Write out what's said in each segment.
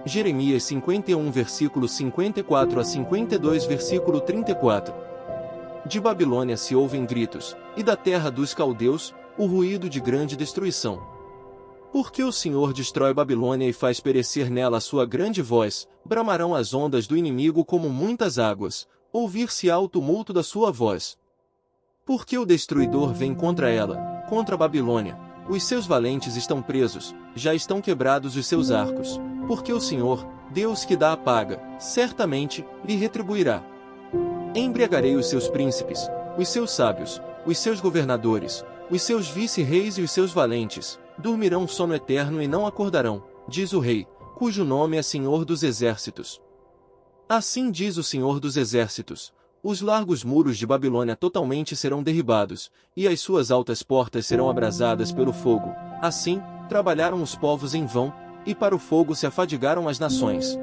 Jeremias 51 versículo 54 a 52 versículo 34. De Babilônia se ouvem gritos, e da terra dos caldeus, o ruído de grande destruição. Porque o Senhor destrói Babilônia e faz perecer nela a sua grande voz, bramarão as ondas do inimigo como muitas águas, ouvir-se-á o tumulto da sua voz. Porque o destruidor vem contra ela, contra a Babilônia, os seus valentes estão presos, já estão quebrados os seus arcos, porque o Senhor, Deus que dá a paga, certamente, lhe retribuirá. Embriagarei os seus príncipes, os seus sábios, os seus governadores, os seus vice-reis e os seus valentes, dormirão sono eterno e não acordarão, diz o Rei, cujo nome é Senhor dos Exércitos. Assim diz o Senhor dos Exércitos, os largos muros de Babilônia totalmente serão derribados, e as suas altas portas serão abrasadas pelo fogo. Assim, trabalharam os povos em vão, e para o fogo se afadigaram as nações.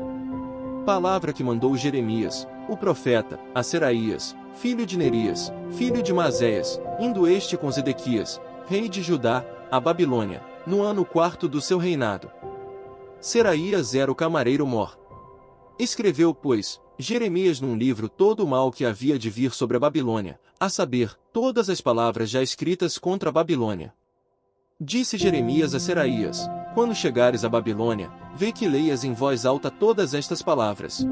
Palavra que mandou Jeremias, o profeta, a Seraías, filho de Nerias, filho de Maséias, indo este com Zedequias, rei de Judá, a Babilônia, no ano 4º do seu reinado. Seraías era o camareiro-mor. Escreveu, pois, Jeremias num livro todo o mal que havia de vir sobre a Babilônia, a saber, todas as palavras já escritas contra a Babilônia. Disse Jeremias a Seraías, quando chegares à Babilônia, vê que leias em voz alta todas estas palavras.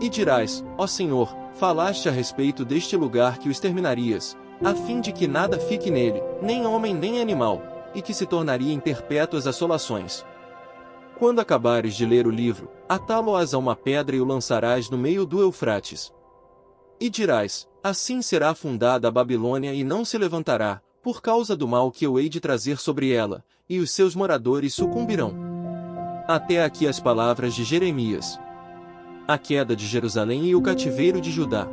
E dirás, ó Senhor, falaste a respeito deste lugar que o exterminarias, a fim de que nada fique nele, nem homem nem animal, e que se tornaria em perpétuas assolações. Quando acabares de ler o livro, atá-lo-ás a uma pedra e o lançarás no meio do Eufrates. E dirás, assim será fundada a Babilônia e não se levantará, por causa do mal que eu hei de trazer sobre ela, e os seus moradores sucumbirão. Até aqui as palavras de Jeremias. A queda de Jerusalém e o cativeiro de Judá.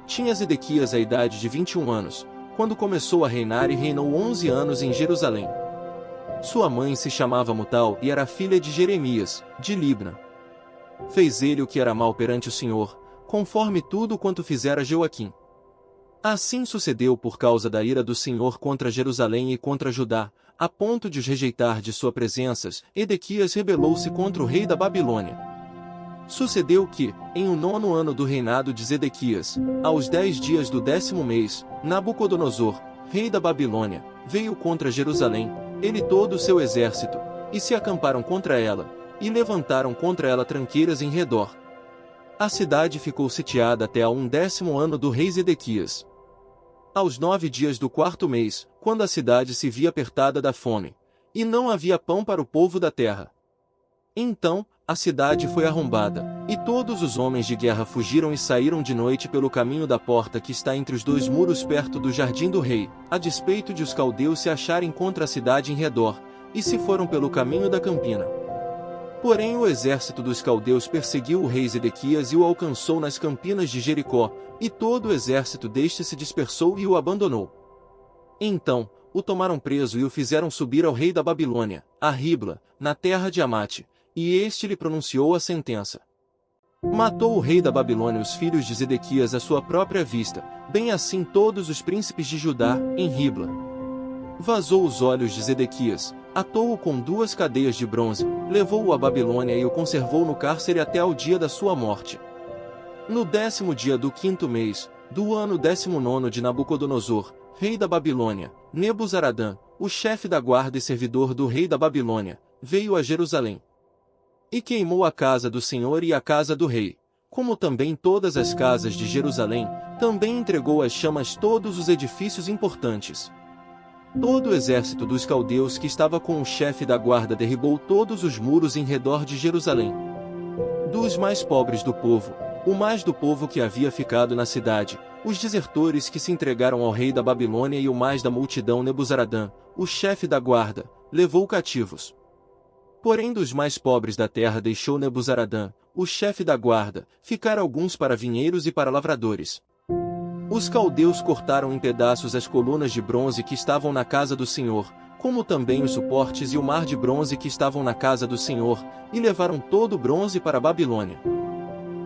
Tinha Zedequias a idade de 21 anos, quando começou a reinar e reinou 11 anos em Jerusalém. Sua mãe se chamava Mutal e era filha de Jeremias, de Libna. Fez ele o que era mal perante o Senhor, conforme tudo quanto fizera Joaquim. Assim sucedeu por causa da ira do Senhor contra Jerusalém e contra Judá, a ponto de os rejeitar de sua presença, Edequias rebelou-se contra o rei da Babilônia. Sucedeu que, em o 9º ano do reinado de Zedequias, aos 10 dias do 10º mês, Nabucodonosor, rei da Babilônia, veio contra Jerusalém, ele e todo o seu exército, e se acamparam contra ela, e levantaram contra ela tranqueiras em redor. A cidade ficou sitiada até ao 10º ano do rei Zedequias. Aos 9 dias do 4º mês, quando a cidade se via apertada da fome, e não havia pão para o povo da terra. Então, a cidade foi arrombada, e todos os homens de guerra fugiram e saíram de noite pelo caminho da porta que está entre os 2 muros perto do jardim do rei, a despeito de os caldeus se acharem contra a cidade em redor, e se foram pelo caminho da campina. Porém o exército dos caldeus perseguiu o rei Zedequias e o alcançou nas campinas de Jericó, e todo o exército deste se dispersou e o abandonou. Então, o tomaram preso e o fizeram subir ao rei da Babilônia, a Ribla, na terra de Amate, e este lhe pronunciou a sentença. Matou o rei da Babilônia os filhos de Zedequias à sua própria vista, bem assim todos os príncipes de Judá, em Ribla. Vazou os olhos de Zedequias, atou-o com 2 cadeias de bronze, levou-o à Babilônia e o conservou no cárcere até ao dia da sua morte. No 10º dia do 5º mês, do ano 19º de Nabucodonosor, rei da Babilônia, Nebuzaradã, o chefe da guarda e servidor do rei da Babilônia, veio a Jerusalém. E queimou a casa do Senhor e a casa do rei, como também todas as casas de Jerusalém, também entregou às chamas todos os edifícios importantes. Todo o exército dos caldeus que estava com o chefe da guarda derribou todos os muros em redor de Jerusalém. Dos mais pobres do povo, o mais do povo que havia ficado na cidade, os desertores que se entregaram ao rei da Babilônia e o mais da multidão Nebuzaradã, o chefe da guarda, levou cativos. Porém dos mais pobres da terra deixou Nebuzaradã, o chefe da guarda, ficar alguns para vinheiros e para lavradores. Os caldeus cortaram em pedaços as colunas de bronze que estavam na casa do Senhor, como também os suportes e o mar de bronze que estavam na casa do Senhor, e levaram todo o bronze para a Babilônia.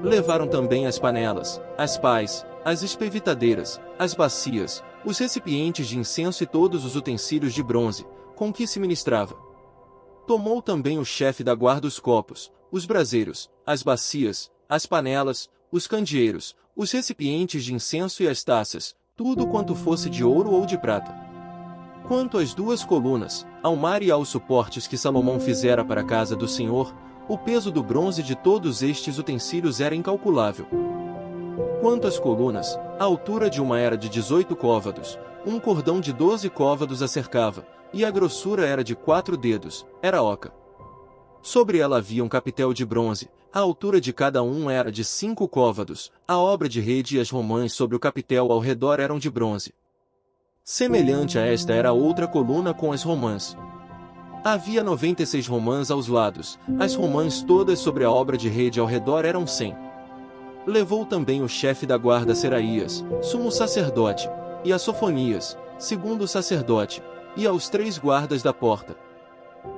Levaram também as panelas, as pás, as espevitadeiras, as bacias, os recipientes de incenso e todos os utensílios de bronze, com que se ministrava. Tomou também o chefe da guarda os copos, os braseiros, as bacias, as panelas, os candeeiros, os recipientes de incenso e as taças, tudo quanto fosse de ouro ou de prata. Quanto às 2 colunas, ao mar e aos suportes que Salomão fizera para a casa do Senhor, o peso do bronze de todos estes utensílios era incalculável. Quanto às colunas, a altura de uma era de 18 côvados, um cordão de 12 côvados a cercava, e a grossura era de 4 dedos, era oca. Sobre ela havia um capitel de bronze, a altura de cada um era de 5 côvados, a obra de rede e as romãs sobre o capitel ao redor eram de bronze. Semelhante a esta era outra coluna com as romãs. Havia 96 romãs aos lados, as romãs todas sobre a obra de rede ao redor eram 100. Levou também o chefe da guarda Seraías, sumo sacerdote, e a Sofonias, segundo sacerdote, e aos 3 guardas da porta.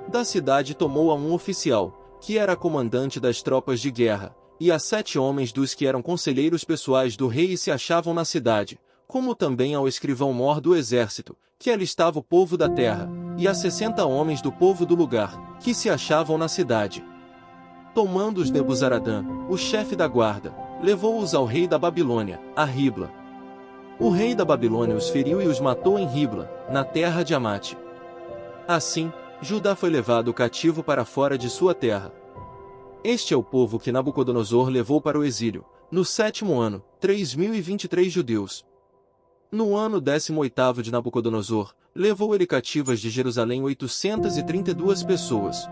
Da cidade tomou a um oficial, que era comandante das tropas de guerra, e a 7 homens dos que eram conselheiros pessoais do rei e se achavam na cidade, como também ao escrivão-mor do exército, que ali estava o povo da terra, e a 60 homens do povo do lugar, que se achavam na cidade. Tomando-os Nebuzaradã, o chefe da guarda, levou-os ao rei da Babilônia, a Ribla. O rei da Babilônia os feriu e os matou em Ribla, na terra de Amate. Assim, Judá foi levado cativo para fora de sua terra. Este é o povo que Nabucodonosor levou para o exílio, no 7º ano, 3.023 judeus. No ano 18º de Nabucodonosor, levou ele cativas de Jerusalém 832 pessoas.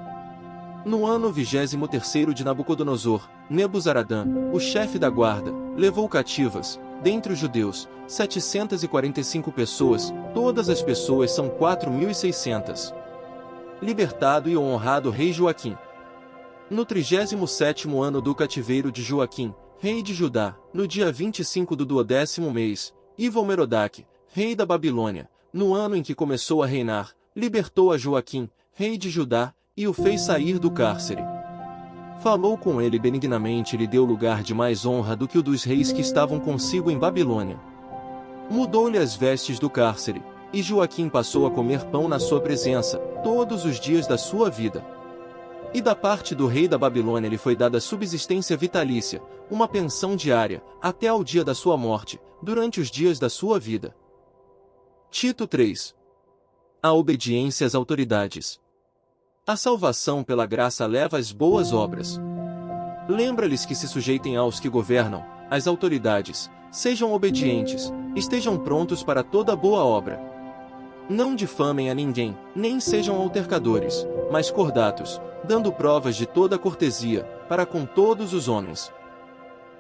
No ano 23º de Nabucodonosor, Nebuzaradã, o chefe da guarda, levou cativas, dentre os judeus, 745 pessoas, todas as pessoas são 4.600. Libertado e honrado rei Joaquim. No 37º ano do cativeiro de Joaquim, rei de Judá, no dia 25 do 12º mês, Evil-Merodach, rei da Babilônia, no ano em que começou a reinar, libertou a Joaquim, rei de Judá, e o fez sair do cárcere. Falou com ele benignamente e lhe deu lugar de mais honra do que o dos reis que estavam consigo em Babilônia. Mudou-lhe as vestes do cárcere, e Joaquim passou a comer pão na sua presença, todos os dias da sua vida. E da parte do rei da Babilônia lhe foi dada subsistência vitalícia, uma pensão diária, até ao dia da sua morte, durante os dias da sua vida. Tito 3. A obediência às autoridades. A salvação pela graça leva às boas obras. Lembra-lhes que se sujeitem aos que governam, às autoridades, sejam obedientes, estejam prontos para toda boa obra. Não difamem a ninguém, nem sejam altercadores, mas cordatos, dando provas de toda cortesia, para com todos os homens.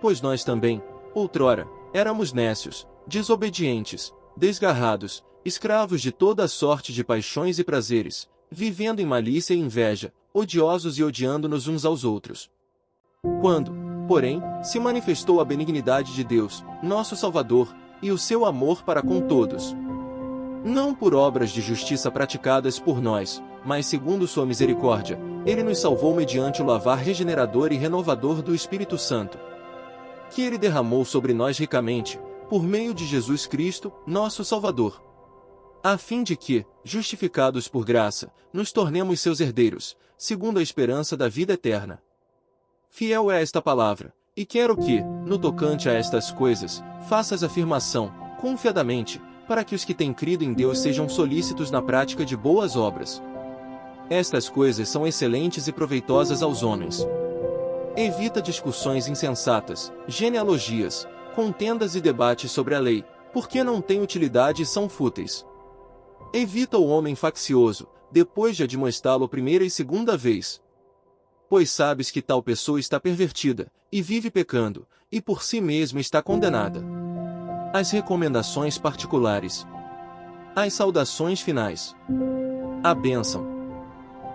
Pois nós também, outrora, éramos nécios, desobedientes, desgarrados, escravos de toda a sorte de paixões e prazeres, vivendo em malícia e inveja, odiosos e odiando-nos uns aos outros. Quando, porém, se manifestou a benignidade de Deus, nosso Salvador, e o seu amor para com todos, não por obras de justiça praticadas por nós, mas segundo sua misericórdia, ele nos salvou mediante o lavar regenerador e renovador do Espírito Santo, que ele derramou sobre nós ricamente, por meio de Jesus Cristo, nosso Salvador, a fim de que, justificados por graça, nos tornemos seus herdeiros, segundo a esperança da vida eterna. Fiel é esta palavra, e quero que, no tocante a estas coisas, faças afirmação, confiadamente, para que os que têm crido em Deus sejam solícitos na prática de boas obras. Estas coisas são excelentes e proveitosas aos homens. Evita discussões insensatas, genealogias, contendas e debates sobre a lei, porque não têm utilidade e são fúteis. Evita o homem faccioso, depois de admoestá-lo primeira e segunda vez. Pois sabes que tal pessoa está pervertida, e vive pecando, e por si mesma está condenada. As recomendações particulares. As saudações finais. A bênção.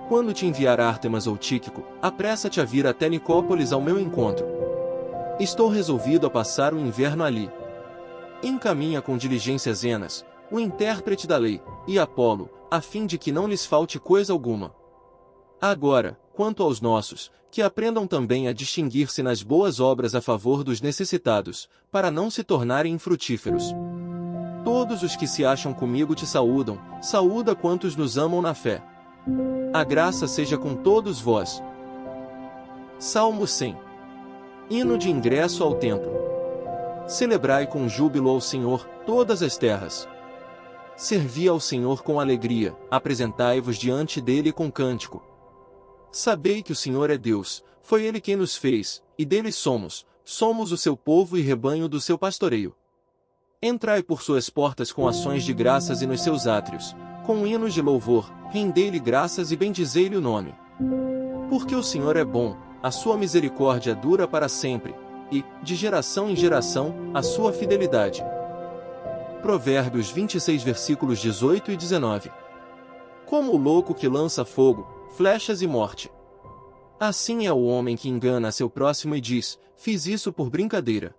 Quando te enviar Ártemas ou Tíquico, apressa-te a vir até Nicópolis ao meu encontro. Estou resolvido a passar o inverno ali. Encaminha com diligência Zenas, o intérprete da lei, e Apolo, a fim de que não lhes falte coisa alguma. Agora, quanto aos nossos, que aprendam também a distinguir-se nas boas obras a favor dos necessitados, para não se tornarem infrutíferos. Todos os que se acham comigo te saúdam, saúda quantos nos amam na fé. A graça seja com todos vós. Salmo 100. Hino de ingresso ao templo. Celebrai com júbilo ao Senhor, todas as terras. Servi ao Senhor com alegria, apresentai-vos diante dele com cântico. Sabei que o Senhor é Deus, foi Ele quem nos fez, e dele somos o seu povo e rebanho do seu pastoreio. Entrai por suas portas com ações de graças e nos seus átrios, com hinos de louvor, rendei-lhe graças e bendizei-lhe o nome. Porque o Senhor é bom, a sua misericórdia dura para sempre, e, de geração em geração, a sua fidelidade. Provérbios 26 versículos 18 e 19. Como o louco que lança fogo, flechas e morte. Assim é o homem que engana a seu próximo e diz, fiz isso por brincadeira.